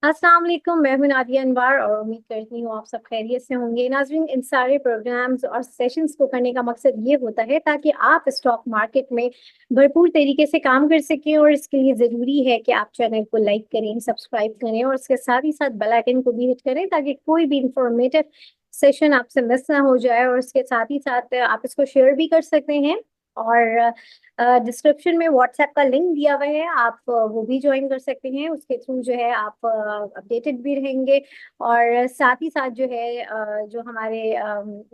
अस्सलाम वालेकुम। मैं हूं नादिया अनवर और उम्मीद करती हूँ आप सब खैरियत से होंगे। नाज़रीन, इन सारे प्रोग्राम्स और सेशंस को करने का मकसद ये होता है ताकि आप स्टॉक मार्केट में भरपूर तरीके से काम कर सकें, और इसके लिए ज़रूरी है कि आप चैनल को लाइक करें, सब्सक्राइब करें और उसके साथ ही साथ बेल आइकन को भी हिट करें ताकि कोई भी इंफॉर्मेटिव सेशन आपसे मिस ना हो जाए। और उसके साथ ही साथ आप इसको शेयर भी कर सकते हैं। और डिस्क्रिप्शन में व्हाट्सएप का लिंक दिया हुआ है, आप वो भी ज्वाइन कर सकते हैं। उसके थ्रू जो है आप अपडेटेड भी रहेंगे, और साथ ही साथ जो है जो हमारे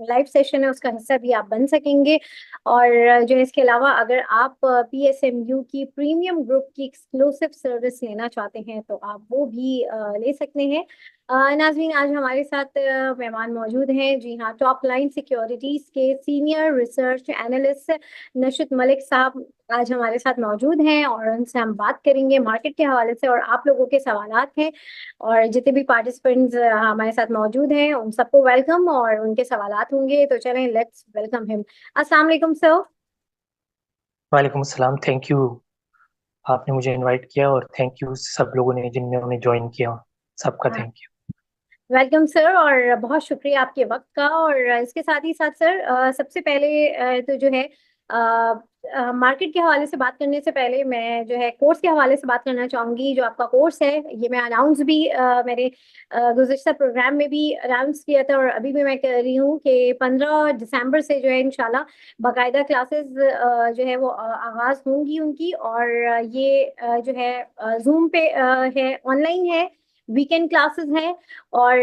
लाइव सेशन है उसका हिस्सा भी आप बन सकेंगे। और जो है इसके अलावा अगर आप पीएसएमयू की प्रीमियम ग्रुप की एक्सक्लूसिव सर्विस लेना चाहते हैं तो आप वो भी ले सकते हैं। नाजरीन, आज हमारे साथ मेहमान मौजूद हैं। जी हाँ, टॉप लाइन सिक्योरिटीज के सीनियर रिसर्च एनालिस्ट नशद मलिक साहब आज हमारे साथ मौजूद हैं, और उनसे हम बात करेंगे मार्केट के हवाले से। और आप लोगों के सवालात हैं, और जितने भी पार्टिसिपेंट्स हमारे साथ मौजूद हैं उन सबको वेलकम, और उनके सवालात होंगे तो चलें लेट्स वेलकम हिम। अस्सलाम वालेकुम सर। वालेकुम अस्सलाम। थैंक यू, आपने मुझे इनवाइट किया और थैंक यू सब लोगों ने जिन्होंने ज्वाइन किया, सबका थैंक यू। वेलकम सर, और बहुत शुक्रिया आपके वक्त का। और इसके साथ ही साथ सर, सबसे पहले तो जो है मार्केट के हवाले से बात करने से पहले मैं जो है कोर्स के हवाले से बात करना चाहूंगी। जो आपका कोर्स है ये मैं अनाउंस भी मेरे गुज़िश्ता प्रोग्राम में भी अनाउंस किया था, और अभी भी मैं कह रही हूँ कि 15 दिसंबर से जो है इंशाल्लाह बाकायदा क्लासेस जो है वो आगाज होंगी उनकी। और ये जो है जूम पे है, ऑनलाइन है, वीकेंड क्लासेस हैं। और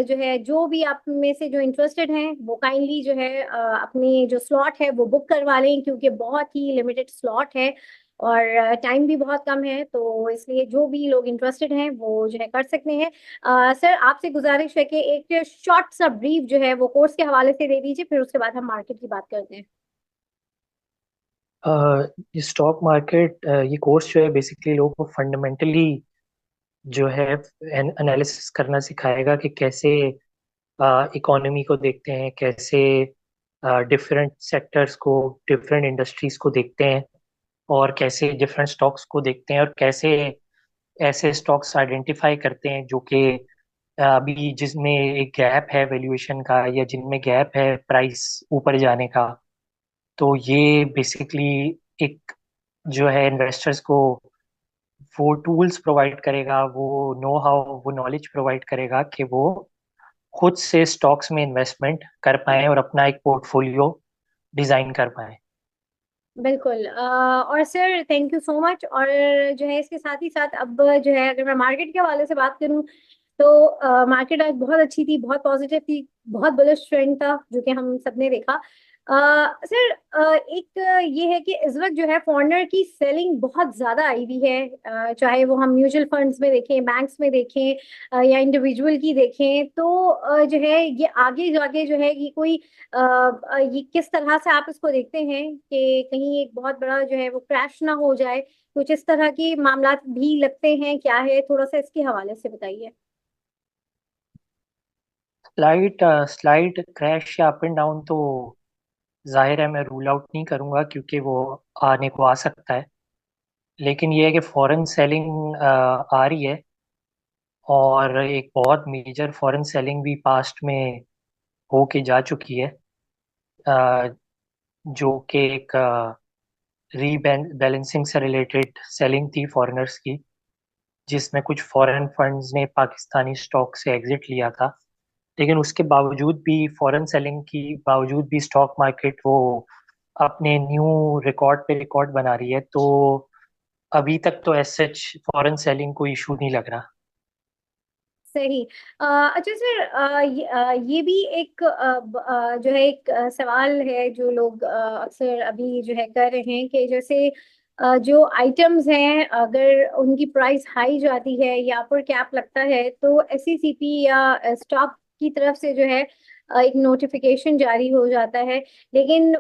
जो है जो भी आप में से जो इंटरेस्टेड हैं वो काइंडली जो है अपनी जो स्लॉट है वो बुक करवा लें, क्योंकि बहुत ही लिमिटेड स्लॉट है और टाइम भी बहुत कम है। तो इसलिए जो भी लोग इंटरेस्टेड हैं वो जो है कर सकते हैं। सर, आपसे गुजारिश है कि एक शॉर्ट सा ब्रीफ जो है वो कोर्स के हवाले से दे दीजिए, फिर उसके बाद हम मार्केट की बात करते हैं। ये स्टॉक मार्केट, ये कोर्स जो है बेसिकली लोगों को फंडामेंटली जो है एनालिसिस करना सिखाएगा कि कैसे इकोनॉमी को देखते हैं, कैसे डिफरेंट सेक्टर्स को, डिफरेंट इंडस्ट्रीज को देखते हैं, और कैसे डिफरेंट स्टॉक्स को देखते हैं, और कैसे ऐसे स्टॉक्स आइडेंटिफाई करते हैं जो कि अभी जिसमें एक गैप है वैल्यूएशन का, या जिनमें गैप है प्राइस ऊपर जाने का। तो ये बेसिकली एक जो है इन्वेस्टर्स को वो टूल्स प्रोवाइड करेगा, वो नो हाउ, वो नॉलेज प्रोवाइड करेगा कि वो खुद से स्टॉक्स में इन्वेस्टमेंट कर पाए और अपना एक पोर्टफोलियो डिजाइन कर पाए। बिल्कुल। और sir thank you so much. और जो है इसके साथ ही साथ अब जो है अगर मैं मार्केट के हवाले से बात करूं तो मार्केट आज बहुत अच्छी थी, बहुत पॉजिटिव थी, बहुत बुलिश ट्रेंड था जो कि हम सबने देखा। सर, एक ये है कि इस वक्त जो है फॉरेनर की सेलिंग बहुत ज्यादा आई हुई है। चाहे वो हम म्यूचुअल फंड्स में देखें, बैंक्स में देखें, या इंडिविजुअल की देखें, तो जो है ये आगे जाके जो है ये कोई ये किस तरह से आप इसको देखते हैं कि कहीं एक बहुत बड़ा जो है वो क्रैश ना हो जाए, कुछ इस तरह के मामला भी लगते हैं क्या है? थोड़ा सा इसके हवाले से बताइए। स्लाइड स्लाइड क्रैश या अप एंड डाउन तो जाहिर है मैं रूल आउट नहीं करूंगा, क्योंकि वो आने को आ सकता है। लेकिन ये है कि फॉरेन सेलिंग आ रही है, और एक बहुत मेजर फॉरेन सेलिंग भी पास्ट में होके जा चुकी है, अ, जो कि एक रीबैलेंसिंग से रिलेटेड सेलिंग थी फॉरेनर्स की, जिसमें कुछ फॉरेन फंड्स ने पाकिस्तानी स्टॉक से एग्जिट लिया था। लेकिन उसके बावजूद भी, फॉरेन सेलिंग की बावजूद भी, स्टॉक मार्केट वो अपने न्यू रिकॉर्ड पे रिकॉर्ड बना रही है। तो अभी तक तो एज सच फॉरेन सेलिंग कोई इशू नहीं लग रहा। सही। अच्छा सर, ये भी एक जो है एक सवाल है जो लोग अक्सर अभी जो है कर रहे हैं कि जैसे जो आइटम्स हैं अगर उनकी प्राइस हाई जाती है या पर कैप लगता है तो एसईसीपी या स्टॉक की तरफ से जो है एक नोटिफिकेशन जारी हो जाता है। लेकिन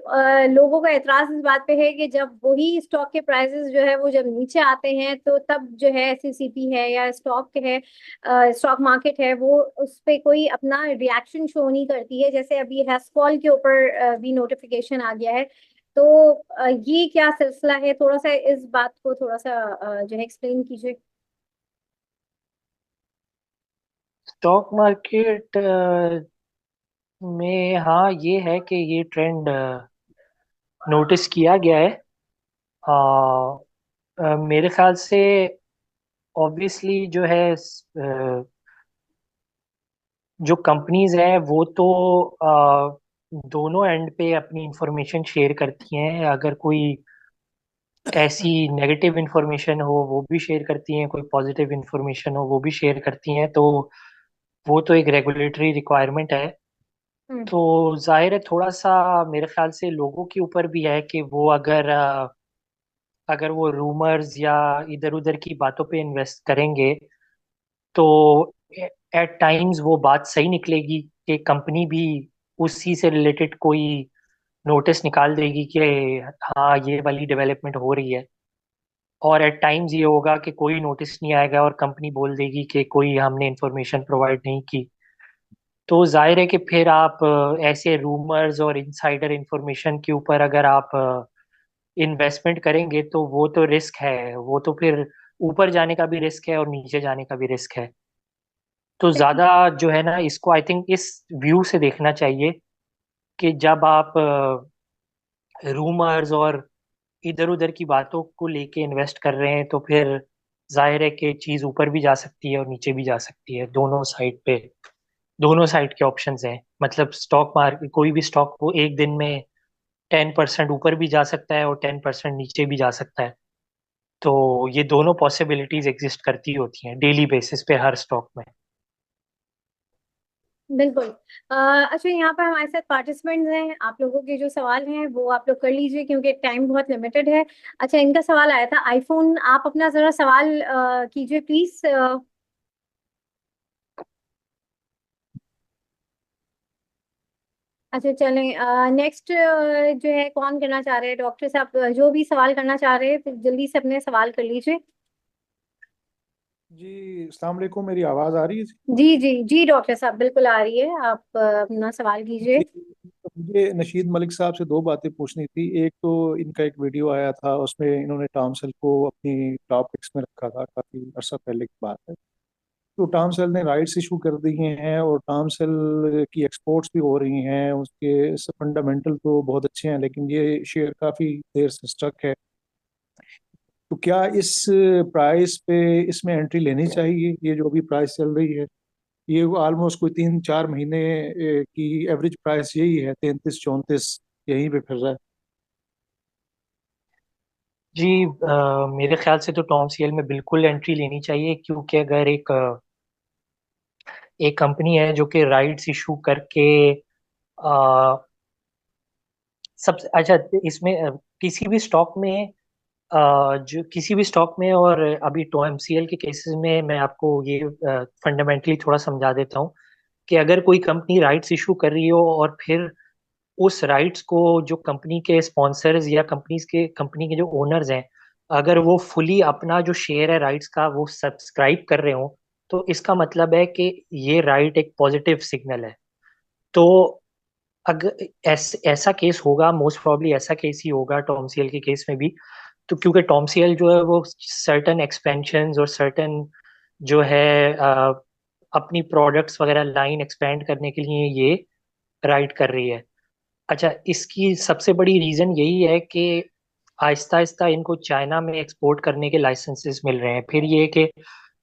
लोगों का एतराज इस बात पे है कि जब वही स्टॉक के प्राइसेस जो है वो जब नीचे आते हैं तो तब जो है एसईसीपी है या स्टॉक है, स्टॉक मार्केट है, वो उस पे कोई अपना रिएक्शन शो नहीं करती है। जैसे अभी हेस्कॉल के ऊपर भी नोटिफिकेशन आ गया है। तो ये क्या सिलसिला है? थोड़ा सा इस बात को थोड़ा सा जो है एक्सप्लेन कीजिए। स्टॉक मार्केट में हाँ ये है कि ये ट्रेंड नोटिस किया गया है। मेरे ख्याल से ऑब्वियसली जो है जो कंपनीज हैं वो तो दोनों एंड पे अपनी इंफॉर्मेशन शेयर करती हैं। अगर कोई ऐसी नेगेटिव इंफॉर्मेशन हो वो भी शेयर करती हैं, कोई पॉजिटिव इंफॉर्मेशन हो वो भी शेयर करती हैं। तो वो तो एक रेगुलेटरी रिक्वायरमेंट है। हम्म। तो जाहिर है थोड़ा सा मेरे ख्याल से लोगों के ऊपर भी है कि वो अगर वो रूमर्स या इधर उधर की बातों पे इन्वेस्ट करेंगे तो एट टाइम्स वो बात सही निकलेगी कि कंपनी भी उसी से रिलेटेड कोई नोटिस निकाल देगी कि हाँ ये वाली डेवलपमेंट हो रही है। और एट टाइम्स ये होगा कि कोई नोटिस नहीं आएगा और कंपनी बोल देगी कि कोई हमने इंफॉर्मेशन प्रोवाइड नहीं की। तो जाहिर है कि फिर आप ऐसे रूमर्स और इनसाइडर इंफॉर्मेशन के ऊपर अगर आप इन्वेस्टमेंट करेंगे तो वो तो रिस्क है। वो तो फिर ऊपर जाने का भी रिस्क है और नीचे जाने का भी रिस्क है। तो ज्यादा जो है ना इसको आई थिंक इस व्यू से देखना चाहिए कि जब आप रूमर्स और इधर उधर की बातों को लेके इन्वेस्ट कर रहे हैं तो फिर जाहिर है कि चीज ऊपर भी जा सकती है और नीचे भी जा सकती है। दोनों साइड पे दोनों साइड के ऑप्शंस हैं। मतलब स्टॉक मार्केट कोई भी स्टॉक वो एक दिन में 10% ऊपर भी जा सकता है और 10% नीचे भी जा सकता है। तो ये दोनों पॉसिबिलिटीज एग्जिस्ट करती होती हैं डेली बेसिस पे हर स्टॉक में। बिल्कुल। अच्छा, यहाँ पर हमारे साथ पार्टिसिपेंट्स हैं, आप लोगों के जो सवाल हैं वो आप लोग कर लीजिए क्योंकि टाइम बहुत लिमिटेड है। अच्छा, इनका सवाल आया था आईफोन, आप अपना जरा सवाल कीजिए प्लीज। अच्छा चलें, नेक्स्ट जो है कौन करना चाह रहे हैं? डॉक्टर साहब, जो भी सवाल करना चाह रहे हैं तो जल्दी से अपने सवाल कर लीजिए। जी, अस्सलाम वालेकुम। मेरी आवाज़ आ रही है? जी जी जी डॉक्टर साहब, बिल्कुल आ रही है, आप अपना सवाल कीजिए। जी, तो मुझे नशीद मलिक साहब से दो बातें पूछनी थी। एक तो इनका एक वीडियो आया था, उसमें इन्होंने टॉमसेल को अपनी टॉप पिक्स में रखा था, काफ़ी अर्सा पहले की बात है। तो टॉमसेल ने राइट्स इशू कर दिए हैं और टॉमसेल की एक्सपोर्ट्स भी हो रही हैं। उसके फंडामेंटल तो बहुत अच्छे हैं, लेकिन ये शेयर काफ़ी देर से स्टक है। तो क्या इस प्राइस पे इसमें एंट्री लेनी चाहिए? ये जो अभी प्राइस चल रही है, ये ऑलमोस्ट कोई 3-4 महीने की एवरेज प्राइस यही है, 33-34 यहीं पे फिर रहा है। जी मेरे ख्याल से तो टॉम सीएल में बिल्कुल एंट्री लेनी चाहिए क्योंकि अगर एक कंपनी है जो कि राइट्स इशू करके आ, सब अच्छा इसमें किसी भी स्टॉक में जो किसी भी स्टॉक में और अभी टॉम सीएल के केसेस में मैं आपको ये फंडामेंटली थोड़ा समझा देता हूँ कि अगर कोई कंपनी राइट्स इशू कर रही हो और फिर उस राइट्स को जो कंपनी के स्पॉन्सर्स या कंपनी के जो ओनर्स हैं अगर वो फुली अपना जो शेयर है राइट्स का वो सब्सक्राइब कर रहे हो तो इसका मतलब है कि ये राइट एक पॉजिटिव सिग्नल है। तो अगर ऐसा केस होगा, मोस्ट प्रोबब्ली ऐसा केस ही होगा टॉम सीएल के केस में भी। तो क्योंकि टॉम सीएल जो है वो सर्टन एक्सपेंशंस और सर्टन जो है अपनी प्रोडक्ट्स वगैरह लाइन एक्सपेंड करने के लिए ये राइट कर रही है। अच्छा, इसकी सबसे बड़ी रीजन यही है कि आहिस्ता आहिस्ता इनको चाइना में एक्सपोर्ट करने के लाइसेंसेस मिल रहे हैं। फिर ये कि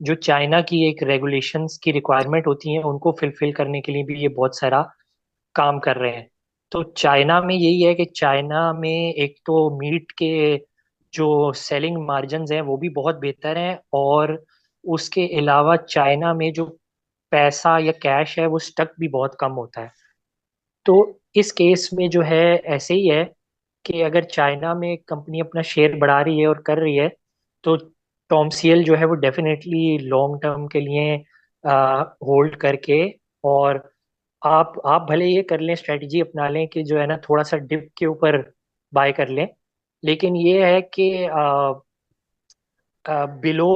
जो चाइना की एक रेगुलेशंस की रिक्वायरमेंट होती है उनको फुलफिल करने के लिए भी ये बहुत सारा काम कर रहे हैं। तो चाइना में यही है कि चाइना में एक तो मीट के जो सेलिंग मार्जिन्स हैं वो भी बहुत बेहतर हैं और उसके अलावा चाइना में जो पैसा या कैश है वो स्टक भी बहुत कम होता है। तो इस केस में जो है ऐसे ही है कि अगर चाइना में कंपनी अपना शेयर बढ़ा रही है और कर रही है तो टॉमसीएल जो है वो डेफिनेटली लॉन्ग टर्म के लिए होल्ड करके और आप भले ये कर लें, स्ट्रेटजी अपना लें कि जो है ना थोड़ा सा डिप के ऊपर बाय कर लें। लेकिन ये है कि बिलो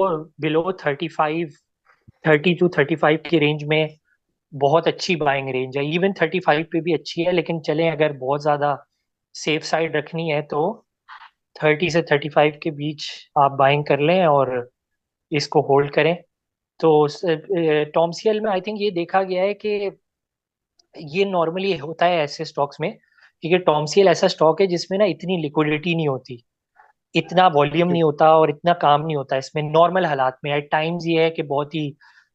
बिलो 30 टू 35 की रेंज में बहुत अच्छी बाइंग रेंज है। इवन 35 पे भी अच्छी है, लेकिन चलें अगर बहुत ज़्यादा सेफ साइड रखनी है तो 30 से 35 के बीच आप बाइंग कर लें और इसको होल्ड करें। तो टॉमसीएल में आई थिंक ये देखा गया है कि ये नॉर्मली होता है ऐसे स्टॉक्स में, क्योंकि टॉमसीएल ऐसा स्टॉक है जिसमें ना इतनी लिक्विडिटी नहीं होती, इतना वॉल्यूम जी नहीं होता और इतना काम नहीं होता इसमें नॉर्मल हालात में। एट टाइम्स ये है कि बहुत ही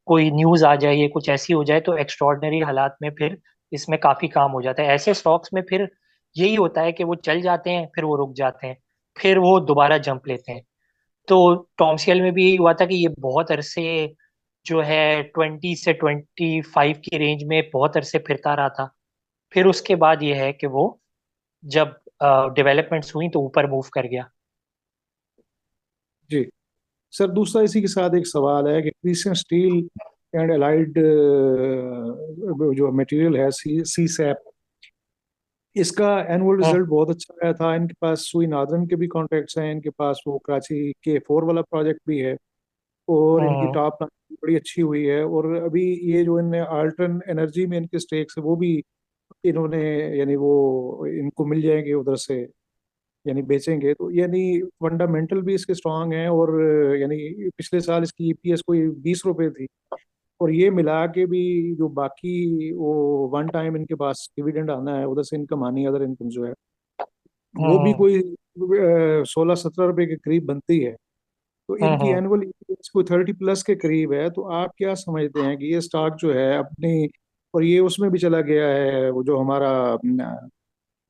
कोई न्यूज आ जाए, ये कुछ ऐसी हो जाए, तो एक्स्ट्रॉर्डनरी हालात में फिर इसमें काफी काम हो जाता है। ऐसे स्टॉक्स में फिर यही होता है कि वो चल जाते हैं, फिर वो रुक जाते हैं, फिर वो दोबारा जंप लेते हैं। तो टॉमसीएल में भी यही हुआ था कि ये बहुत अरसे जो है 20 से 25 की रेंज में बहुत अरसे फिरता रहा था। फिर उसके बाद ये है कि वो जब डेवलपमेंट्स हुई तो ऊपर मूव कर गया। जी सर, दूसरा इसी के साथ एक सवाल है कि क्रिस्टियन स्टील एंड अलाइड जो मटेरियल है, सी सैप, इसका एनुअल हम्म। रिजल्ट बहुत अच्छा आया था। इनके पास सुई नादरन के भी कॉन्ट्रैक्ट्स हैं, इनके पास वो कराची के 4 वाला प्रोजेक्ट भी है, और इनकी हम्म। टॉप लाइन बड़ी अच्छी हुई है। और अभी ये जो इनने अल्टर्न एनर्जी में इनके स्टेक्स है वो भी इन्होंने, यानी वो इनको मिल जाएंगे उधर से, यानी बेचेंगे तो, यानी फंडामेंटल भी इसके स्ट्रांग हैं। और यानी पिछले साल इसकी ईपीएस कोई 20 रुपए थी, और ये मिला के भी जो बाकी वो वन टाइम इनके पास डिविडेंड आना है, उधर से इनकम आनी है, अदर इनकम जो है वो भी हम्म। कोई 16-17 रुपए के करीब बनती है। तो इनकी हम्म। एनुअल ईपीएस कोई 30+ के करीब है। तो आप क्या समझते हैं कि ये स्टॉक जो है अपनी, और ये उसमें भी चला गया है, वो जो हमारा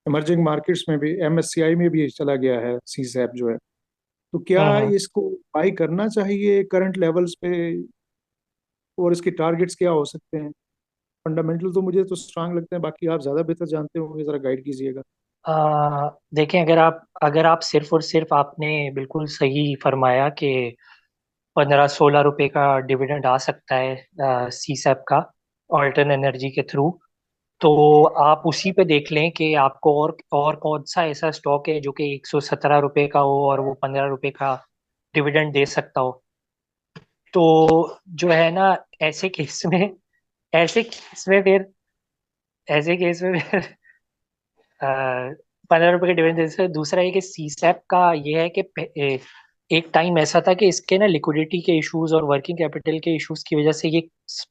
इमर्जिंग मार्केट्स में भी, एमएससीआई में भी चला गया है सी सैप जो है, तो क्या हम्म। इसको बाई करना चाहिए करंट लेवल्स पे, और इसके टारगेट्स क्या हो सकते हैं? फंडामेंटल तो मुझे तो स्ट्रांग लगते हैं, बाकी आप ज़्यादा बेहतर जानते होंगे, ज़रा गाइड कीजिएगा। देखें, अगर आप सिर्फ और सिर्फ, आपने बिल्कुल सही फरमाया कि 15-16 रुपए का डिविडेंड आ सकता है सीसैप का ऑल्टर्न एनर्जी के थ्रू। तो आप उसी पे देख लें कि आपको और कौन सा ऐसा स्टॉक है जो कि 117 रुपए का हो और वो 15 रुपए का डिविडेंड दे सकता हो। तो जो है ना, ऐसे केस में ऐसे केस में फिर ऐसे केस में फिर 15 रुपए के डिविडेंड दे सकते हैं। दूसरा ये कि सीसैप का ये है कि एक टाइम ऐसा था कि इसके ना लिक्विडिटी के इश्यूज और वर्किंग कैपिटल के इश्यूज की वजह से ये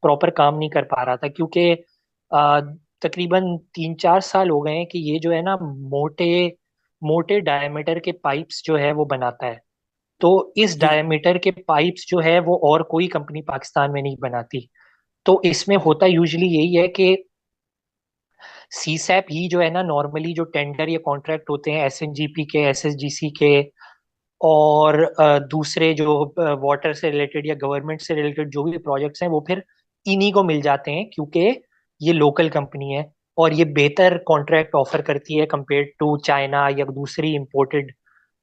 प्रॉपर काम नहीं कर पा रहा था, क्योंकि अ, तकरीबन 3-4 साल हो गए हैं कि ये जो है ना मोटे मोटे डायमीटर के पाइप्स जो है वो बनाता है। तो इस जी डायमीटर के पाइप्स जो है वो और कोई कंपनी पाकिस्तान में नहीं बनाती। तो इसमें जी होता यूजुअली यही है कि सीसैप ही जो है ना, नॉर्मली जो टेंडर या कॉन्ट्रैक्ट होते हैं एसएनजीपी के, एसएसजीसी के, और दूसरे जो वाटर से रिलेटेड या गवर्नमेंट से रिलेटेड जो भी प्रोजेक्ट्स हैं, वो फिर इन्हीं को मिल जाते हैं, क्योंकि ये लोकल कंपनी है और ये बेहतर कॉन्ट्रैक्ट ऑफर करती है कंपेयर टू चाइना या दूसरी इंपोर्टेड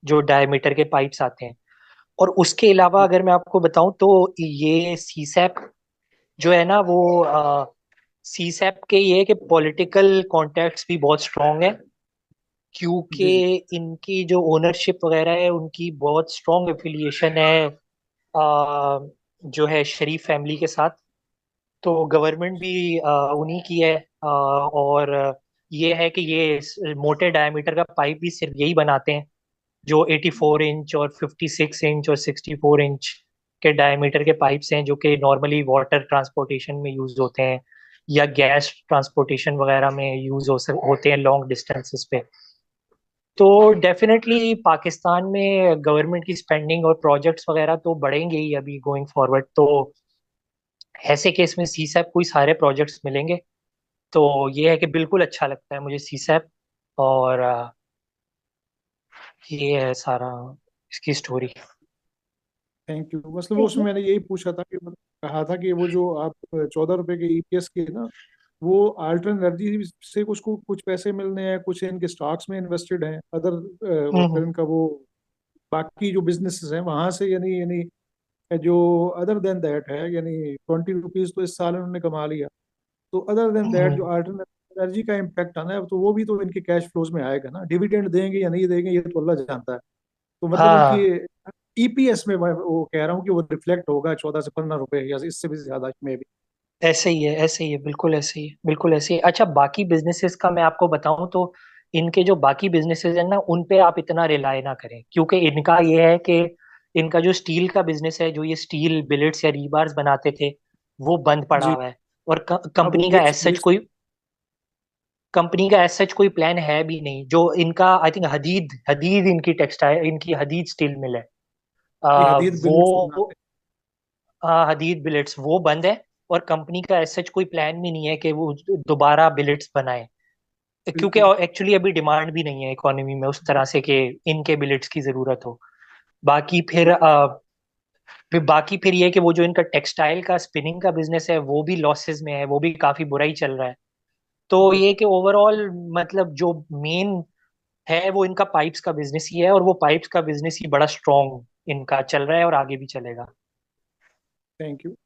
जो डायमीटर के पाइप्स आते हैं। और उसके अलावा जी अगर मैं आपको बताऊं तो ये सीसैप जो है ना वो सीसैप के ये है कि पॉलिटिकल कॉन्टेक्ट्स भी बहुत स्ट्रांग है, क्योंकि जी जी इनकी जो ओनरशिप वगैरह है उनकी बहुत स्ट्रांग एफिलिएशन है जो है शरीफ फैमिली के साथ। तो गवर्नमेंट भी उन्हीं की है। और ये है कि ये मोटे डायमीटर का पाइप भी सिर्फ यही बनाते हैं जो 84 इंच और 56 इंच और 64 इंच के डायमीटर के पाइप्स हैं, जो कि नॉर्मली वाटर ट्रांसपोर्टेशन में यूज होते हैं या गैस ट्रांसपोर्टेशन वगैरह में यूज होते हैं लॉन्ग डिस्टेंसेस पे। तो डेफिनेटली पाकिस्तान में गवर्नमेंट की स्पेंडिंग और प्रोजेक्ट्स वगैरह तो बढ़ेंगे ही अभी गोइंग फॉरवर्ड। तो ऐसे केस में सीसैप को ही सारे प्रोजेक्ट्स मिलेंगे। तो ये है कि बिल्कुल अच्छा लगता है मुझे सीसैप। और ये है सारा इसकी स्टोरी। Thank you. मतलब उसमें मैंने यही पूछा था कि, मतलब कहा था कि वो जो आप 14 रुपए के ईपीएस के ना, वो अल्टर्न एनर्जी से उसको कुछ पैसे मिलने हैं, कुछ इनके स्टॉक्स में इन्वेस्टेड हैं, अदर, और फिर हम्म। इनका वो बाकी जो बिजनेसेस हैं वहां से, यानी यानी जो अदर देन दैट है, यानी 20 रुपीज तो इस साल उन्होंने कमा लिया। तो अदर देन दैट जो हम्म। अल्टरनेट एनर्जी का इम्पैक्ट आना है, तो वो भी तो इनके कैश फ्लोज में आएगा ना। डिविडेंड देंगे या नहीं देंगे ये तो अल्लाह जानता है। तो मतलब उनकी हाँ, ईपीएस में मैं वो कह रहा हूँ कि वो रिफ्लेक्ट होगा 14 से 15 रुपए या इससे भी ज्यादा में भी। ऐसे ही है, ऐसे ही है, बिल्कुल ऐसे ही है, बिल्कुल ऐसे ही है। अच्छा, बाकी बिजनेसेस का मैं आपको बताऊं तो इनके जो बाकी बिजनेसेस हैं ना, उन पे आप इतना रिलाय ना करें, क्योंकि इनका ये है कि इनका जो स्टील का बिजनेस है, जो ये स्टील बिलेट्स या रीबार्स बनाते थे, वो बंद पड़ा जी। हुआ है। और अब वो कंपनी का एज सच कोई प्लान है भी नहीं। जो इनका आई थिंक हदीद हदीद इनकी टेक्सटाइल, इनकी हदीद स्टील मिल है, ये हदीद बिलेट्स वो बनाते हदीद बिलेट्स वो बंद है। और कंपनी का एज सच कोई प्लान भी नहीं है कि वो दोबारा बिलेट्स बनाए, हैं। क्योंकि बिल्कुल। एक्चुअली अभी डिमांड भी नहीं है इकोनॉमी में उस तरह से कि इनके बिलेट्स की जरूरत हो। बाकी फिर ये है कि वो जो इनका टेक्सटाइल का स्पिनिंग का बिजनेस है वो भी लॉसेस में है, वो भी काफी बुरा ही चल रहा है। तो जी। ये कि ओवरऑल मतलब जो मेन है वो इनका पाइप्स का बिजनेस ही है, और वो पाइप्स का बिजनेस ही बड़ा स्ट्रॉन्ग इनका चल रहा है और आगे भी चलेगा। Thank you.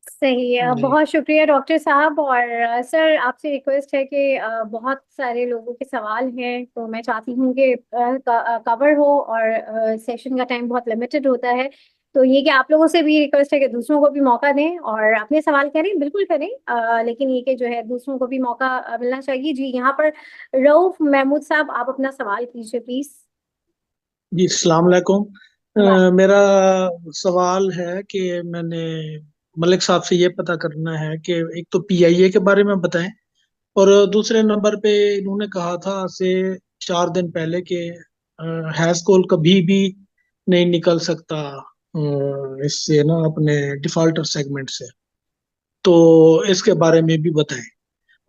सही है। जी। बहुत शुक्रिया डॉक्टर साहब। और सर, आपसे रिक्वेस्ट है कि बहुत सारे लोगों के सवाल हैं, तो मैं चाहती हूँ कि कवर हो, और सेशन का टाइम बहुत लिमिटेड होता है। तो ये कि आप लोगों से भी रिक्वेस्ट है कि दूसरों को भी मौका दें और अपने सवाल करें, बिल्कुल करें, लेकिन ये कि जो है दूसरों को भी मौका मिलना चाहिए। जी, यहाँ पर रऊफ महमूद साहब, आप अपना सवाल कीजिए प्लीज। जी अस्सलाम वालेकुम। मेरा सवाल है कि मैंने मलिक साहब से ये पता करना है कि एक तो पीआईए के बारे में बताएं, और दूसरे नंबर पे इन्होंने कहा था आज से 4 दिन पहले कि हैश कॉल कभी भी नहीं निकल सकता इससे ना, अपने डिफॉल्टर सेगमेंट से। तो इसके बारे में भी बताएं।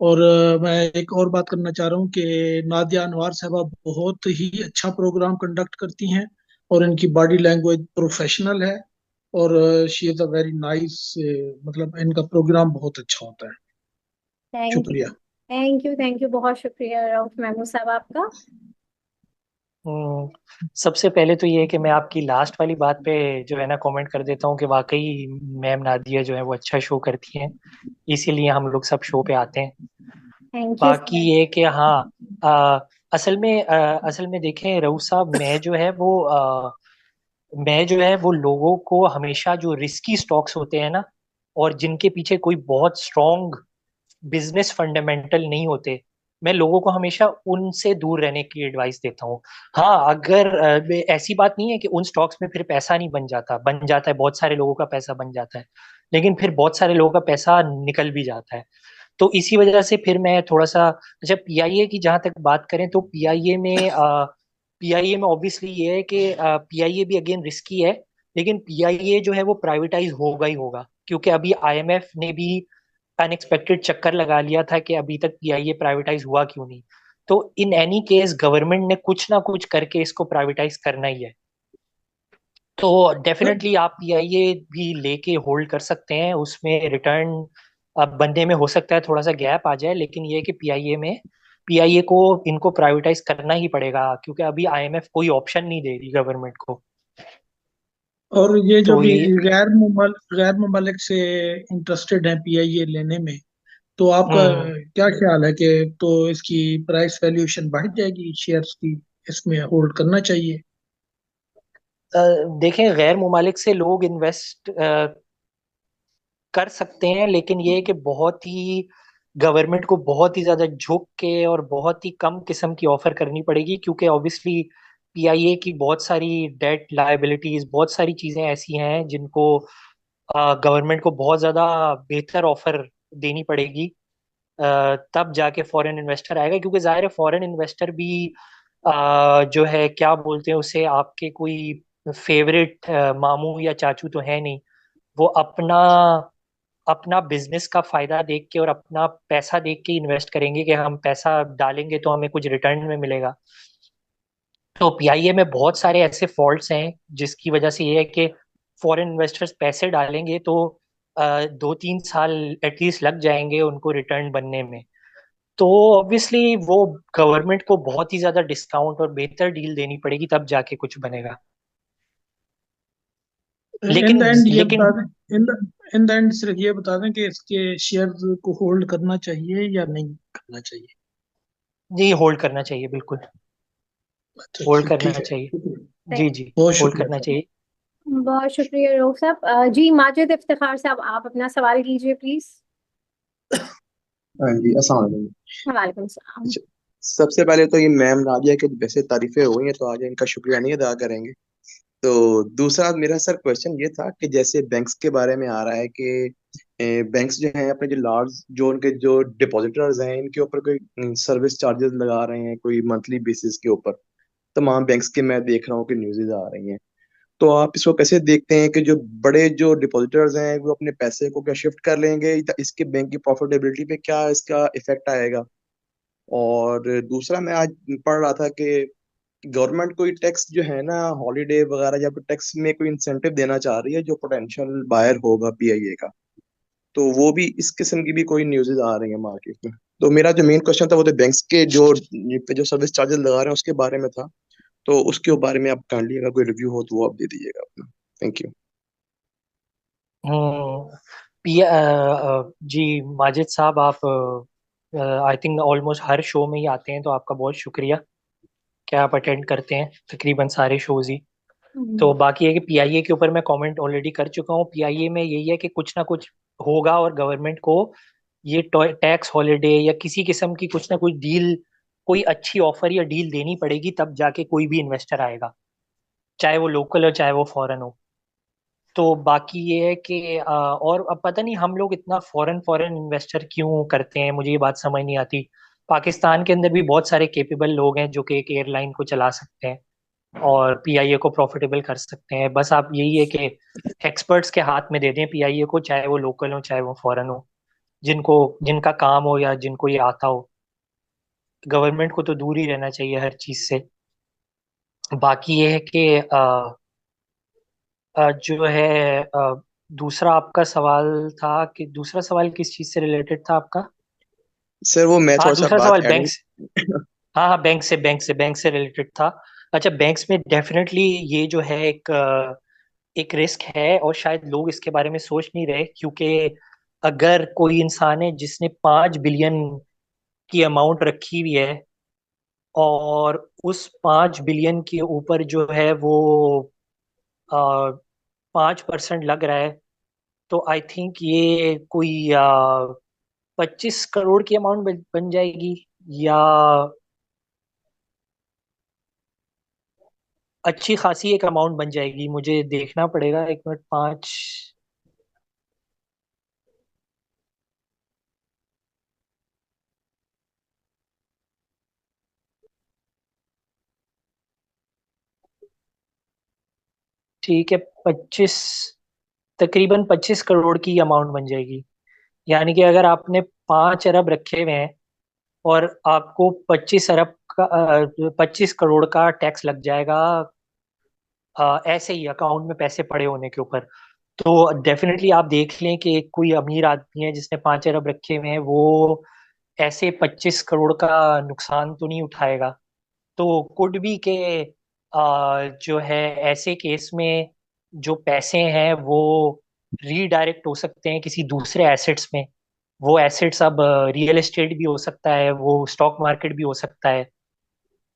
और मैं एक और बात करना चाह रहा हूँ कि नादिया अनवार साहबा बहुत ही अच्छा प्रोग्राम कंडक्ट करती हैं, और इनकी बॉडी लैंग्वेज प्रोफेशनल है, और she is a very nice, मतलब इनका प्रोग्राम बहुत अच्छा होता है। थैंक यू, शुक्रिया। थैंक यू, थैंक यू, बहुत शुक्रिया रऊफ महमूद साहब आपका। सबसे पहले तो ये है कि मैं आपकी लास्ट वाली बात पे जो है ना कमेंट कर देता हूँ कि वाकई मैम नादिया जो है वो अच्छा शो करती हैं, इसीलिए हम लोग सब शो पे आते हैं। थैंक यू बाकी सर। ये कि हाँ, असल में देखें रऊफ साहब, मैं जो है वो लोगों को हमेशा जो रिस्की स्टॉक्स होते हैं ना, और जिनके पीछे कोई बहुत स्ट्रॉन्ग बिजनेस फंडामेंटल नहीं होते, मैं लोगों को हमेशा उनसे दूर रहने की एडवाइस देता हूँ। हाँ, अगर ऐसी बात नहीं है कि उन स्टॉक्स में फिर पैसा नहीं बन जाता, बन जाता है, बहुत सारे लोगों का पैसा बन जाता है, लेकिन फिर बहुत सारे लोगों का पैसा निकल भी जाता है। तो इसी वजह से फिर मैं थोड़ा सा, अच्छा पीआईए की जहां तक बात करें तो पीआईए में ऑब्वियसली ये है कि पीआईए भी अगेन रिस्की है, लेकिन पीआईए जो है वो प्राइवेटाइज होगा ही होगा, क्योंकि अभी आईएमएफ ने भी अनएक्सपेक्टेड चक्कर लगा लिया था कि अभी तक पीआईए प्राइवेटाइज हुआ क्यों नहीं। तो इन एनी केस गवर्नमेंट ने कुछ ना कुछ करके इसको प्राइवेटाइज करना ही है। तो डेफिनेटली आप पीआईए भी लेके होल्ड कर सकते हैं, उसमें रिटर्न अब बनने में हो सकता है थोड़ा सा गैप आ जाए, लेकिन ये है कि पीआईए को इनको प्राइवेटाइज करना ही पड़ेगा, क्योंकि अभी आईएमएफ कोई ऑप्शन नहीं दे रही गवर्नमेंट को। और ये जो तो भी ये गैर ममालिक से इंटरेस्टेड हैं पीआईए लेने में, तो आपका हम्म क्या ख्याल है कि तो इसकी प्राइस वैल्यूएशन बढ़ जाएगी शेयर्स की, इसमें होल्ड करना चाहिए? अ, देखें, गैर मुमालिक से लोग इन्वेस्ट कर सकते हैं, लेकिन ये है कि बहुत ही गवर्नमेंट को बहुत ही ज्यादा झुक के और बहुत ही कम किस्म की ऑफर करनी पड़ेगी, क्योंकि ऑब्वियसली पीआईए की बहुत सारी डेट लायबिलिटीज, बहुत सारी चीजें ऐसी हैं जिनको गवर्नमेंट को बहुत ज्यादा बेहतर ऑफर देनी पड़ेगी, तब जाके फॉरेन इन्वेस्टर आएगा। क्योंकि जाहिर है फॉरेन इन्वेस्टर भी जो है क्या बोलते हैं उसे, आपके कोई फेवरेट मामू या चाचू तो है नहीं। वो अपना अपना बिजनेस का फायदा देख के और अपना पैसा देख के इन्वेस्ट करेंगे कि हम पैसा डालेंगे तो हमें कुछ रिटर्न में मिलेगा। तो पीआईए में बहुत सारे ऐसे फॉल्ट्स हैं जिसकी वजह से ये है कि फॉरेन इन्वेस्टर्स पैसे डालेंगे तो 2-3 साल एटलीस्ट लग जाएंगे उनको रिटर्न बनने में। तो ऑब्वियसली वो गवर्नमेंट को बहुत ही ज्यादा डिस्काउंट और बेहतर डील देनी पड़ेगी, तब जाके कुछ बनेगा। इन द लेकिन एंड ये लेकिन बता दें, इन द एंड सिर्फ ये बता दें कि इसके शेयर्स को होल्ड करना चाहिए या नहीं करना चाहिए? ये होल्ड करना चाहिए, बिल्कुल अच्छा होल्ड ठीक करना ठीक है, चाहिए। शुक्रिया। जी जी, बहुत होल्ड शुक्रिया करना सर। चाहिए। बहुत शुक्रिया रऊफ साहब। जी, माजिद इफ्तिखार साहब, आप अपना सवाल कीजिए प्लीज। हाँ जी, अस्सलाम वालेकुम। वालेकुम सलाम। सबसे पहले तो ये मैम नादिया की वैसे तारीफें हो गई हैं, तो आज इनका शुक्रिया नहीं अदा करेंगे। तो दूसरा मेरा सर क्वेश्चन ये था कि जैसे बैंक्स के बारे में आ रहा है कि बैंक्स जो हैं अपने जो लार्ज जो उनके जो डिपॉजिटर्स हैं इनके ऊपर कोई सर्विस चार्जेस लगा रहे हैं कोई मंथली बेसिस के ऊपर। तमाम बैंक्स के मैं देख रहा हूँ कि न्यूज़ेज आ रही हैं। तो आप इसको कैसे देखते हैं कि जो बड़े जो डिपॉजिटर्स हैं वो अपने पैसे को क्या शिफ्ट कर लेंगे, इसके बैंक की प्रॉफिटेबिलिटी पे क्या इसका इफेक्ट आएगा? और दूसरा मैं आज पढ़ रहा था कि गवर्नमेंट कोई टैक्स जो है ना हॉलीडे वगैरह या फिर टैक्स में कोई इंसेंटिव देना चाह रही है जो पोटेंशियल बायर होगा पीआईए का। तो वो भी इस किस्म की भी कोई न्यूज़ेज आ रही है मार्केट में। तो मेरा जो मेन क्वेश्चन था वो तो बैंक्स के जो सर्विस चार्जेस लगा रहे हैं उसके बारे में था। तो उसके बारे में आप काइंडली अगर कोई रिव्यू हो तो वो आप दे दीजिएगा अपना। Thank you. हम्म, जी माजिद साहब, आप आई थिंक ऑलमोस्ट हर शो में ही आते हैं, तो आपका बहुत शुक्रिया कि आप अटेंड करते हैं तकरीबन सारे शोज ही। तो बाकी है कि पीआईए के ऊपर मैं कमेंट ऑलरेडी कर चुका हूँ। पीआईए में यही है कि कुछ ना कुछ होगा और गवर्नमेंट को ये टैक्स हॉलिडे या किसी किस्म की कुछ ना कुछ डील, कोई अच्छी ऑफर या डील देनी पड़ेगी, तब जाके कोई भी इन्वेस्टर आएगा, चाहे वो लोकल हो चाहे वो फॉरेन हो। तो बाकी ये है कि और अब पता नहीं हम लोग इतना फॉरेन फॉरेन इन्वेस्टर क्यों करते हैं, मुझे ये बात समझ नहीं आती। पाकिस्तान के अंदर भी बहुत सारे केपेबल लोग हैं जो कि एक एयरलाइन को चला सकते हैं और पीआईए को प्रॉफिटेबल कर सकते हैं। बस आप यही है कि एक्सपर्ट्स के हाथ में दे दें पीआईए को, चाहे वो लोकल हो चाहे वो फॉरेन हो, जिनको जिनका काम हो या जिनको ये आता हो। गवर्नमेंट को तो दूर ही रहना चाहिए हर चीज से। बाकी ये है कि जो है दूसरा आपका सवाल था कि दूसरा सवाल किस चीज से रिलेटेड था आपका? सर वो मैं हाँ, थोड़ा सा दूसरा बात सवाल ऐड। बैंक से। हाँ हाँ, बैंक से रिलेटेड था। अच्छा, बैंक्स में डेफिनेटली ये जो है एक रिस्क है और शायद लोग इसके बारे में सोच नहीं रहे, क्योंकि अगर कोई इंसान है जिसने 5 बिलियन की अमाउंट रखी हुई है और उस 5 बिलियन के ऊपर जो है वो 5% लग रहा है, तो आई थिंक ये कोई 25 करोड़ की अमाउंट बन जाएगी, या अच्छी खासी एक अमाउंट बन जाएगी। मुझे देखना पड़ेगा, एक मिनट। पाँच, ठीक है, 25, तकरीबन 25 करोड़ की अमाउंट बन जाएगी। यानी कि अगर आपने 5 अरब रखे हुए हैं और आपको 25 अरब का 25 करोड़ का टैक्स लग जाएगा, ऐसे ही अकाउंट में पैसे पड़े होने के ऊपर। तो डेफिनेटली आप देख लें कि कोई अमीर आदमी है जिसने 5 अरब रखे हुए हैं, वो ऐसे 25 करोड़ का नुकसान तो नहीं उठाएगा। तो कुड भी के जो है ऐसे केस में जो पैसे हैं वो रीडायरेक्ट हो सकते हैं किसी दूसरे एसेट्स में। वो एसेट्स अब रियल एस्टेट भी हो सकता है, वो स्टॉक मार्केट भी हो सकता है।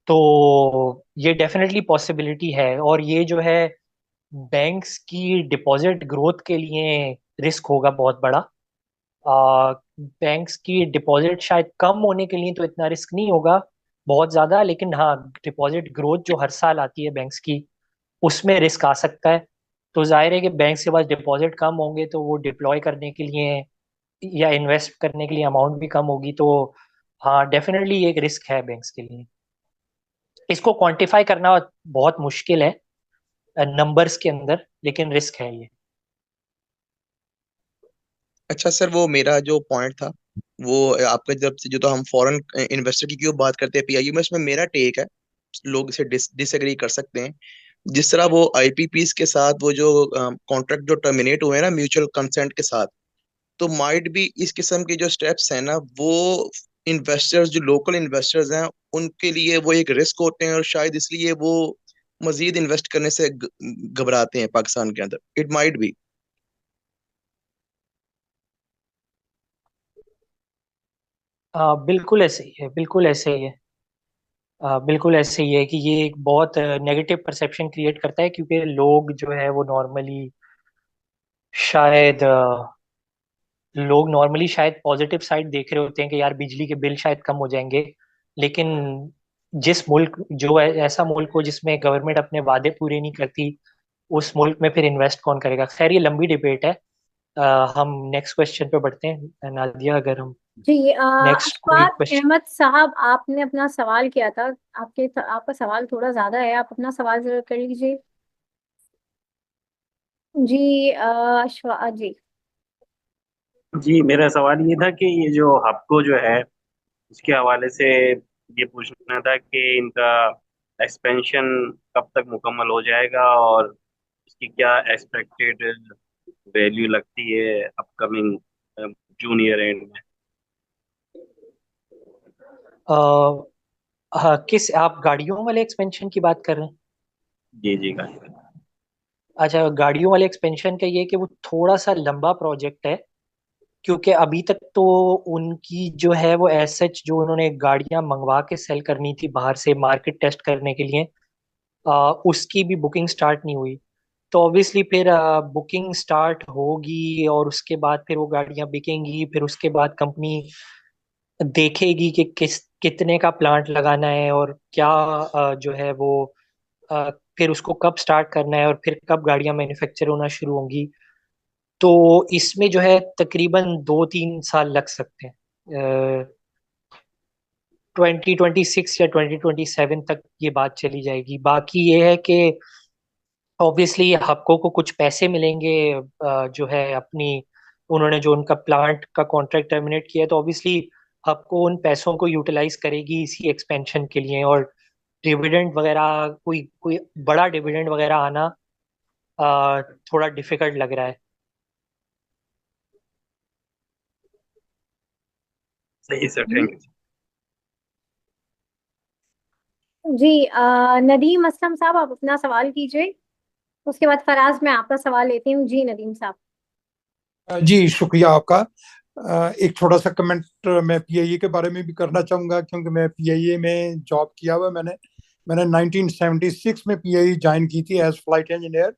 तो ये डेफिनेटली पॉसिबिलिटी है, और ये जो है बैंक्स की डिपॉजिट ग्रोथ के लिए रिस्क होगा बहुत बड़ा। बैंक्स की डिपॉजिट शायद कम होने के लिए तो इतना रिस्क नहीं होगा बहुत ज्यादा, लेकिन हाँ, डिपॉजिट ग्रोथ जो हर साल आती है बैंक्स की, उसमें रिस्क आ सकता है। तो जाहिर है कि बैंक्स के पास डिपॉजिट कम होंगे तो वो डिप्लॉय करने के लिए या इन्वेस्ट करने के लिए अमाउंट भी कम होगी। तो हाँ, डेफिनेटली एक रिस्क है बैंक्स के लिए। इसको क्वांटिफाई करना बहुत मुश्किल है नंबर्स के अंदर, लेकिन रिस्क है ये। अच्छा सर, वो मेरा जो पॉइंट था वो आपका जब से जो तो हम फॉरेन इन्वेस्टर की क्यों बात करते हैं पीआईयू में, इसमें मेरा टेक है। लोग इसे डिसएग्री कर सकते हैं। जिस तरह वो आईपीपीस के साथ वो जो कॉन्ट्रैक्ट जो टर्मिनेट हुए हैं ना म्यूचुअल कंसेंट के साथ, तो माइट भी इस किस्म के जो स्टेप्स हैं ना वो इन्वेस्टर्स जो लोकल इन्वेस्टर्स हैं उनके लिए वो एक रिस्क होते हैं और शायद इसलिए वो मजीद इन्वेस्ट करने से घबराते हैं पाकिस्तान के अंदर। It might be. बिल्कुल ऐसे ही है, बिल्कुल ऐसे ही है। बिल्कुल ऐसे ही है कि ये एक बहुत नेगेटिव परसेप्शन क्रिएट करता है, क्योंकि लोग जो है वो नॉर्मली शायद शायद पॉजिटिव साइड देख रहे होते हैं कि यार बिजली के बिल शायद कम हो जाएंगे। लेकिन जिस मुल्क जो ऐसा मुल्क हो जिसमें गवर्नमेंट अपने वादे पूरे नहीं करती, उस मुल्क में फिर इन्वेस्ट कौन करेगा। खैर ये लंबी डिबेट है। हम नेक्स्ट क्वेश्चन पे बढ़ते हैं। नादिया, अगर हम जी नेक्स्ट कोई अशफाक क्वेश्चन। अहमद साहब, आपने अपना सवाल किया था। आपका सवाल थोड़ा ज्यादा है, आप अपना सवाल जरूर कर लीजिए। जी जी। जी, मेरा सवाल ये था कि ये जो हबको जो है उसके हवाले से ये पूछना था कि इनका एक्सपेंशन कब तक मुकम्मल हो जाएगा और इसकी क्या एक्सपेक्टेड वैल्यू लगती है अपकमिंग जून ईयर एंड में। हाँ, किस आप गाड़ियों वाले एक्सपेंशन की बात कर रहे हैं? जी जी गालिब। अच्छा, गाड़ियों वाले एक्सपेंशन का ये कि वो थोड़ा सा लंबा प्रोजेक्ट है, क्योंकि अभी तक तो उनकी जो है वो एज सच जो उन्होंने गाड़ियां मंगवा के सेल करनी थी बाहर से मार्केट टेस्ट करने के लिए, उसकी भी बुकिंग स्टार्ट नहीं हुई। तो ऑब्वियसली फिर बुकिंग स्टार्ट होगी और उसके बाद फिर वो गाड़ियां बिकेंगी, फिर उसके बाद कंपनी देखेगी कि कितने का प्लांट लगाना है और क्या जो है वो अ, फिर उसको कब स्टार्ट करना है और फिर कब गाड़ियां मैन्युफैक्चर होना शुरू होंगी। तो इसमें जो है तकरीबन 2-3 साल लग सकते हैं। 2026 या 2027 तक ये बात चली जाएगी। बाकी ये है कि ऑब्वियसली हबको को कुछ पैसे मिलेंगे, जो है अपनी उन्होंने जो उनका प्लांट का कॉन्ट्रैक्ट टर्मिनेट किया है, तो ऑब्वियसली हबको उन पैसों को यूटिलाइज करेगी इसी एक्सपेंशन के लिए। और डिविडेंड वगैरह कोई कोई बड़ा डिविडेंड वगैरह आना थोड़ा डिफिकल्ट लग रहा है। सही सर, हम्म। Thank you. जी नदीम असलम साहब, आप अपना सवाल कीजिए। उसके बाद फराज, मैं आपका सवाल लेती हूँ। जी नदीम साहब। जी शुक्रिया आपका। एक छोटा सा कमेंट मैं पीआईए के बारे में भी करना चाहूँगा, क्योंकि मैं पीआईए में जॉब किया हुआ। मैंने मैंने 1976 में पीआईए ज्वाइन की थी एज फ्लाइट इंजीनियर,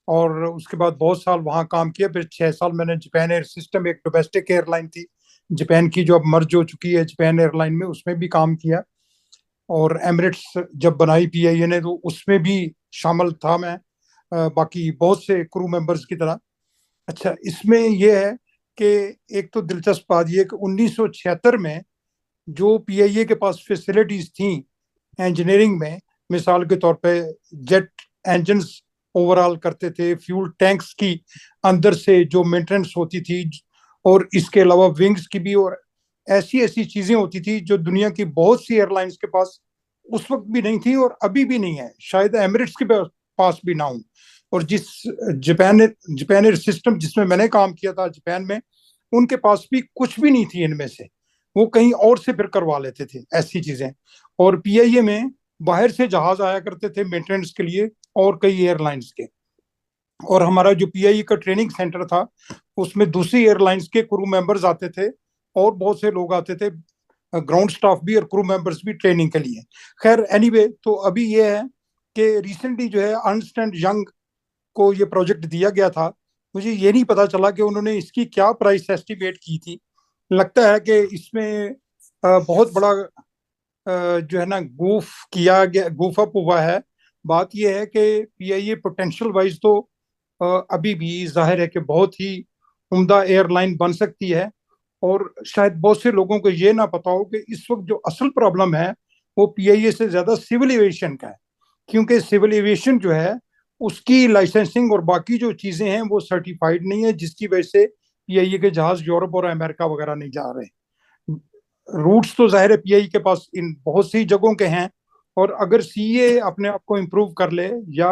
और उसके बाद बहुत साल वहाँ काम किया। फिर 6 साल मैंने जापान एयर सिस्टम, एक डोमेस्टिक एयरलाइन थी जापान की जो अब मर्ज हो चुकी है जापान एयरलाइन में, उसमें भी काम किया। और एमिरेट्स जब बनाई पीआईए ने तो उसमें भी शामिल था मैं, बाकी बहुत से क्रू मेंबर्स की तरह। अच्छा, इसमें यह है कि एक तो दिलचस्प बात यह कि 1976 में जो पीआईए के पास फैसिलिटीज थी इंजीनियरिंग में, मिसाल के तौर पे जेट इंजन्स ओवरऑल करते थे, फ्यूल टैंक्स की अंदर से जो मेंटेनेंस होती थी, और इसके अलावा विंग्स की भी, और ऐसी ऐसी चीजें होती थी जो दुनिया की बहुत सी एयरलाइंस के पास उस वक्त भी नहीं थी और अभी भी नहीं है, शायद एमिरेट्स के पास भी ना हो। और जिस जापान एयर सिस्टम जिसमें मैंने काम किया था जापान में, उनके पास भी कुछ भी नहीं थी इनमें से। वो कहीं और से फिर करवा लेते थे ऐसी चीजें। और पीआईए में बाहर से जहाज आया करते थे मेंटेनेंस के लिए, और कई एयरलाइंस के। और हमारा जो पीआईए का ट्रेनिंग सेंटर था, उसमें दूसरी एयरलाइंस के क्रू मेंबर्स आते थे और बहुत से लोग आते थे, ग्राउंड स्टाफ भी और क्रू मेंबर्स भी ट्रेनिंग के लिए। खैर एनीवे, तो अभी ये है कि रिसेंटली जो है अर्नस्ट एंड यंग को ये प्रोजेक्ट दिया गया था। मुझे ये नहीं पता चला कि उन्होंने इसकी क्या प्राइस एस्टिमेट की थी। लगता है कि इसमें बहुत बड़ा जो है ना गूफ किया गया, गूफ अप हुआ है। बात यह है कि पीआईए पोटेंशियल वाइज तो अभी भी जाहिर है कि बहुत ही उम्दा एयरलाइन बन सकती है। और शायद बहुत से लोगों को ये ना पता हो कि इस वक्त जो असल प्रॉब्लम है वो पीआईए से ज्यादा सिविल एविएशन का है, क्योंकि सिविल एविएशन जो है उसकी लाइसेंसिंग और बाकी जो चीजें हैं वो सर्टिफाइड नहीं है, जिसकी वजह से पीआईए के जहाज यूरोप और अमेरिका वगैरह नहीं जा रहे। रूट्स तो जाहिर है पीआई के पास इन बहुत सी जगहों के हैं, और अगर सीए अपने आप को इम्प्रूव कर ले या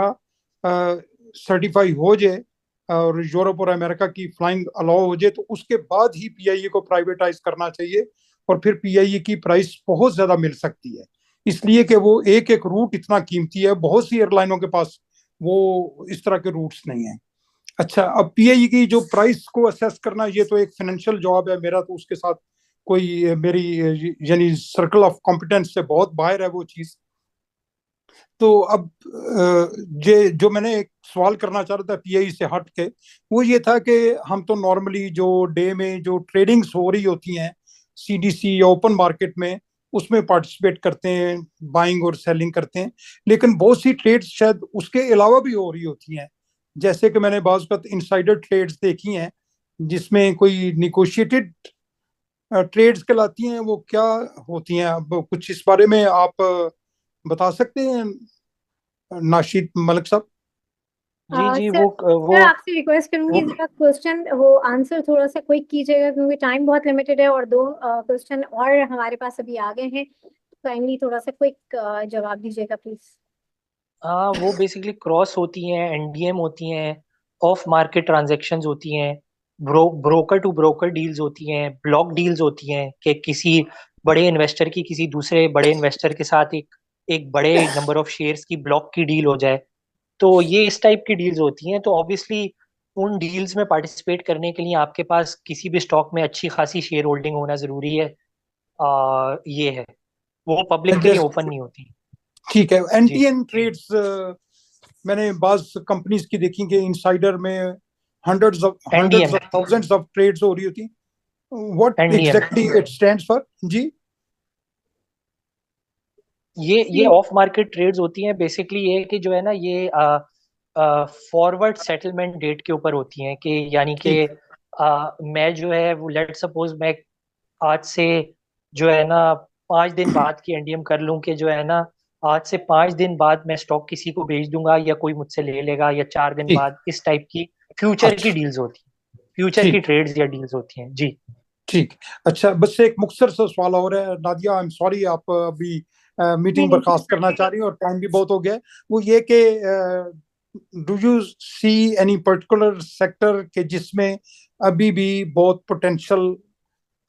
सर्टिफाई हो जाए और यूरोप और अमेरिका की फ्लाइंग अलाउ हो जाए, तो उसके बाद ही पीआईए को प्राइवेटाइज करना चाहिए, और फिर पीआईए की प्राइस बहुत ज्यादा मिल सकती है। इसलिए कि वो एक एक रूट इतना कीमती है, बहुत सी एयरलाइनों के पास वो इस तरह के रूट्स नहीं है। अच्छा, अब पीआई की जो प्राइस को असेस करना, ये तो एक फाइनेंशियल जॉब है मेरा, तो उसके साथ कोई मेरी यानी सर्कल ऑफ कॉम्पिटेंस से बहुत बाहर है वो चीज। तो अब ये जो मैंने एक सवाल करना चाह रहा था पीआई से हट के, वो ये था कि हम तो नॉर्मली जो डे में जो ट्रेडिंग्स हो रही होती हैं सीडीसी या ओपन मार्केट में, उसमें पार्टिसिपेट करते हैं, बाइंग और सेलिंग करते हैं। लेकिन बहुत सी ट्रेड्स शायद उसके अलावा भी हो रही होती हैं, जैसे कि मैंने बाज़ वक़्त इनसाइडर ट्रेड्स देखी हैं जिसमें कोई निगोशिएटेड ट्रेड्स कहलाती हैं, वो क्या होती हैं? अब कुछ इस बारे में आप बता सकते हैं नाशिद मलिक साहब? जी जी सर वो सर आपसे रिक्वेस्ट करूंगी वो जरा क्वेश्चन वो आंसर थोड़ा सा क्विक कीजिएगा क्योंकि टाइम बहुत लिमिटेड है और दो क्वेश्चन और हमारे पास अभी आ गए हैं। काइंडली थोड़ा सा क्विक जवाब दीजिएगा प्लीज। हाँ, वो बेसिकली क्रॉस होती हैं, एनडीएम होती हैं, ऑफ मार्केट ट्रांजैक्शंस होती हैं, ब्रोकर टू ब्रोकर डील्स होती हैं, ब्लॉक डील्स होती हैं कि किसी बड़े इन्वेस्टर की किसी दूसरे बड़े इन्वेस्टर के साथ एक एक बड़े नंबर ऑफ शेयर्स की ब्लॉक की डील हो जाए। तो ये इस टाइप की डील्स होती हैं। तो ऑब्वियसली उन डील्स में पार्टिसिपेट करने के लिए आपके पास किसी भी स्टॉक में अच्छी खासी शेयर होल्डिंग होना जरूरी है। ये है, वो पब्लिक के लिए जैसे ओपन नहीं होती। ठीक है, जी, एनटीएन ट्रेड्स मैंने बाज कंपनीज की देखी कि इनसाइडर में hundreds NDM, of thousands of trades हो रही होती। What NDM exactly it stands for? जी ये ऑफ मार्केट ट्रेड्स होती हैं। बेसिकली ये कि जो है ना, ये फॉरवर्ड सेटलमेंट डेट के ऊपर होती हैं कि यानी कि ठीक मैं जो है वो लेट सपोज मैं आज से जो है ना 5 दिन बाद की एनडीएम कर लूं कि जो है ना आज से 5 दिन बाद मैं स्टॉक किसी को बेच दूंगा या कोई मुझसे ले लेगा, या 4 दिन ठीक बाद, इस टाइप की फ्यूचर की अच्छा डील्स होती हैं, फ्यूचर की ठीक ट्रेड्स या डील्स होती हैं जी। ठीक। अच्छा, बस एक मुख्तसर सा सवाल और है नादिया, आई एम सॉरी, आप अभी नहीं मीटिंग नहीं बर्खास्त करना चाह रही हैं और टाइम भी बहुत हो गया है। वो ये कि do you see any particular sector के जिसमें अभी भी बहुत पोटेंशियल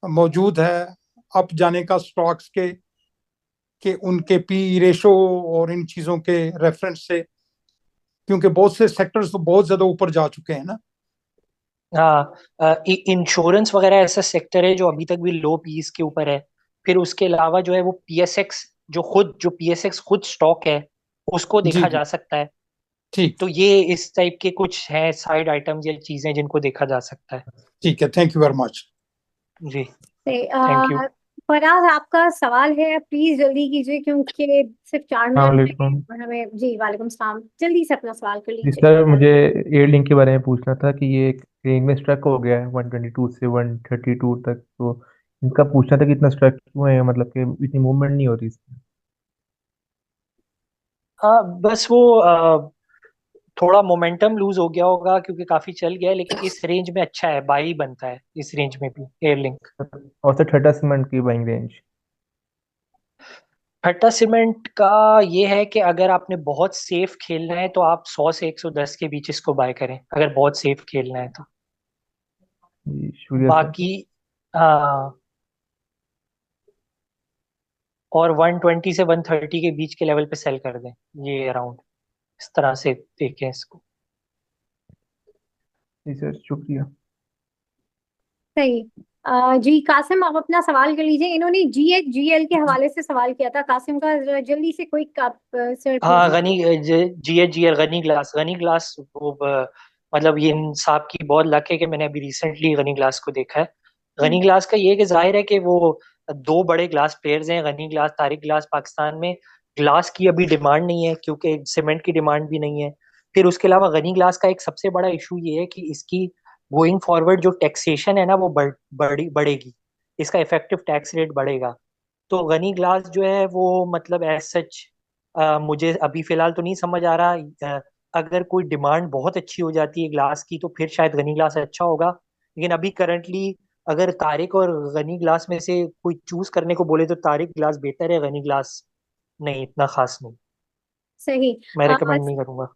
मौजूद है अप जाने का, स्टॉक्स के उनके पी रेशो और इन चीजों के रेफरेंस से, क्योंकि बहुत से सेक्टर्स तो बहुत ज्यादा ऊपर जा चुके हैं ना? हाँ, इंश्योरेंस वगैरह ऐसा सेक्टर है जो अभी तक भी लो पीस के ऊपर है। फिर उसके अलावा जो है वो पीएसएक्स, जो पीएसएक्स खुद स्टॉक है, उसको जी देखा जी जा सकता है। ठीक तो ये इस टाइप के कुछ हैं साइड आइटम्स या चीजें जिनको देखा जा सकता है। ठीक है, थैंक यू वेरी मच। जी, से, थैंक यू। फराज आपका सवाल है प्लीज जल्दी कीजिए क्योंकि सिर्फ 4 मिनट रह गए वालेकुम। और हमें जी वालेकुम सलाम जल्दी से अपना सवाल कर जी लीजिए। सर, मुझे एयरलिंक के बारे में पूछना था कि ये एक ट्रेन में स्ट्रक हो गया है 122 से 132 तक। तो इनका पूछना था कि इतना स्ट्रक क्यों है, मतलब कि इतनी मूवमेंट नहीं हो रही इसमें। हाँ, बस वो थोड़ा मोमेंटम लूज हो गया होगा क्योंकि काफी चल गया है, लेकिन इस रेंज में अच्छा है, बाई बनता है इस रेंज में भी एयरलिंक। और सर टाटा सीमेंट की बाइंग रेंज। टाटा सीमेंट का ये है कि अगर आपने बहुत सेफ खेलना है तो आप 100 से 110 के बीच इसको बाय करें, अगर बहुत सेफ खेलना है तो। जी शुक्रिया सर। बाकी हाँ, और 120 से 130 के बीच के लेवल पे सेल कर दें, ये अराउंड इस तरह से देखें इसको। जी सर शुक्रिया। सही। जी कासिम आप अपना सवाल कर लीजिए। इन्होंने जीएचजीएल के हवाले से सवाल किया था कासिम का, जरा जल्दी से क्विक आप सर हाँ, प्लीज। GHGL गनी ग्लास वो मतलब ये इन साहब की बहुत लक है कि मैंने अभी रिसेंटली गनी ग्लास को देखा है। गनी ग्लास का ये है कि जाहिर है कि वो दो बड़े ग्लास प्लेयर्स हैं, गनी ग्लास, तारिक ग्लास। पाकिस्तान में ग्लास की अभी डिमांड नहीं है क्योंकि सीमेंट की डिमांड भी नहीं है। फिर उसके अलावा गनी ग्लास का एक सबसे बड़ा इशू ये है कि इसकी गोइंग फॉरवर्ड जो टैक्सेशन है ना वो बढ़ेगी, इसका इफेक्टिव टैक्स रेट बढ़ेगा। तो गनी ग्लास जो है वो मतलब एज सच मुझे अभी फिलहाल तो नहीं समझ आ रहा। अगर कोई डिमांड बहुत अच्छी हो जाती है ग्लास की तो फिर शायद गनी ग्लास अच्छा होगा, लेकिन अभी करंटली अगर तारिक और गनी ग्लास में से कोई चूज करने को बोले तो तारिक ग्लास बेहतर है, गनी ग्लास नहीं, इतना खास नहीं, सही। मैं रिकमेंड नहीं करूंगा।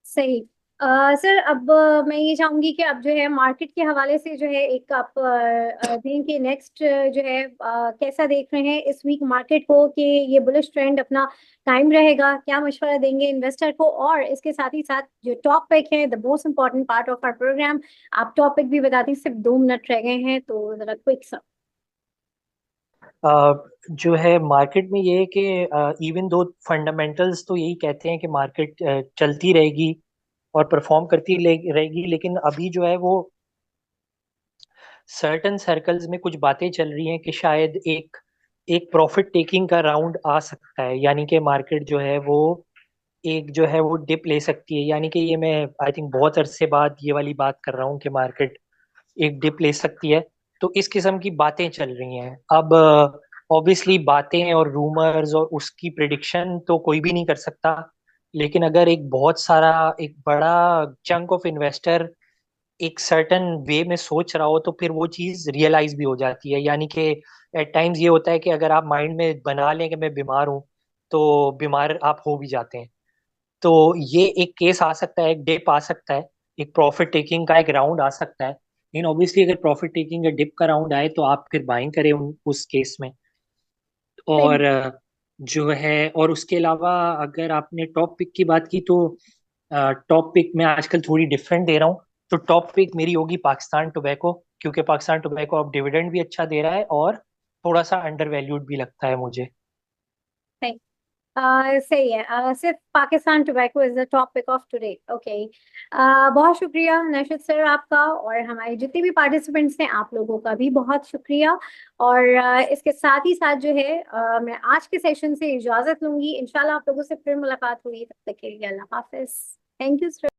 सही। सर अब मैं ये चाहूंगी कि अब जो है मार्केट के हवाले से जो है एक आप दिन के नेक्स्ट जो है कैसा देख रहे हैं इस वीक मार्केट को, कि ये बुलिश ट्रेंड अपना टाइम रहेगा, क्या मशवरा देंगे इन्वेस्टर को? और इसके साथ ही साथ जो टॉपिक है the most important part of our program, आप टॉपिक भी बता दी, सिर्फ 2 मिनट रह गए हैं तो जरा क्विक सा। जो है मार्केट में ये है कि इवन दो फंडामेंटल्स तो यही कहते हैं कि मार्केट चलती रहेगी और परफॉर्म करती रहेगी, लेकिन अभी जो है वो सर्टन सर्कल्स में कुछ बातें चल रही हैं कि शायद एक एक प्रॉफिट टेकिंग का राउंड आ सकता है, यानी कि मार्केट जो है वो एक जो है वो डिप ले सकती है, यानी कि ये मैं आई थिंक बहुत अरसे बाद ये वाली बात कर रहा हूँ कि मार्केट एक डिप ले सकती है। तो इस किस्म की बातें चल रही हैं। अब ऑब्वियसली बातें और रूमर्स और उसकी प्रिडिक्शन तो कोई भी नहीं कर सकता, लेकिन अगर एक बहुत सारा एक बड़ा चंक ऑफ इन्वेस्टर एक सर्टन वे में सोच रहा हो तो फिर वो चीज रियलाइज भी हो जाती है। यानी कि एट टाइम्स ये होता है कि अगर आप माइंड में बना लें कि मैं बीमार हूँ, तो बीमार आप हो भी जाते हैं। तो ये एक केस आ सकता है, एक डिप आ सकता है, एक प्रॉफिट टेकिंग का एक राउंड आ सकता है। लेकिन ऑब्वियसली अगर प्रॉफिट टेकिंग या डिप का राउंड आए तो आप फिर बाइंग करें उस केस में। और जो है, और उसके अलावा अगर आपने टॉप पिक की बात की, तो टॉप पिक मैं आजकल थोड़ी डिफरेंट दे रहा हूँ। तो टॉप पिक मेरी होगी पाकिस्तान टोबैको, क्योंकि पाकिस्तान टोबैको अब डिविडेंड भी अच्छा दे रहा है और थोड़ा सा अंडर वैल्यूड भी लगता है मुझे। सही सही है। सिर्फ Pakistan tobacco is the topic of today. Okay, बहुत शुक्रिया नशद सर आपका, और हमारे जितने भी पार्टिसिपेंट्स हैं आप लोगों का भी बहुत शुक्रिया। और इसके साथ ही साथ जो है मैं आज के सेशन से इजाजत लूंगी। इंशाल्लाह आप लोगों से फिर मुलाकात होगी, तब तक के लिए अल्लाह हाफिज। Thank you sir.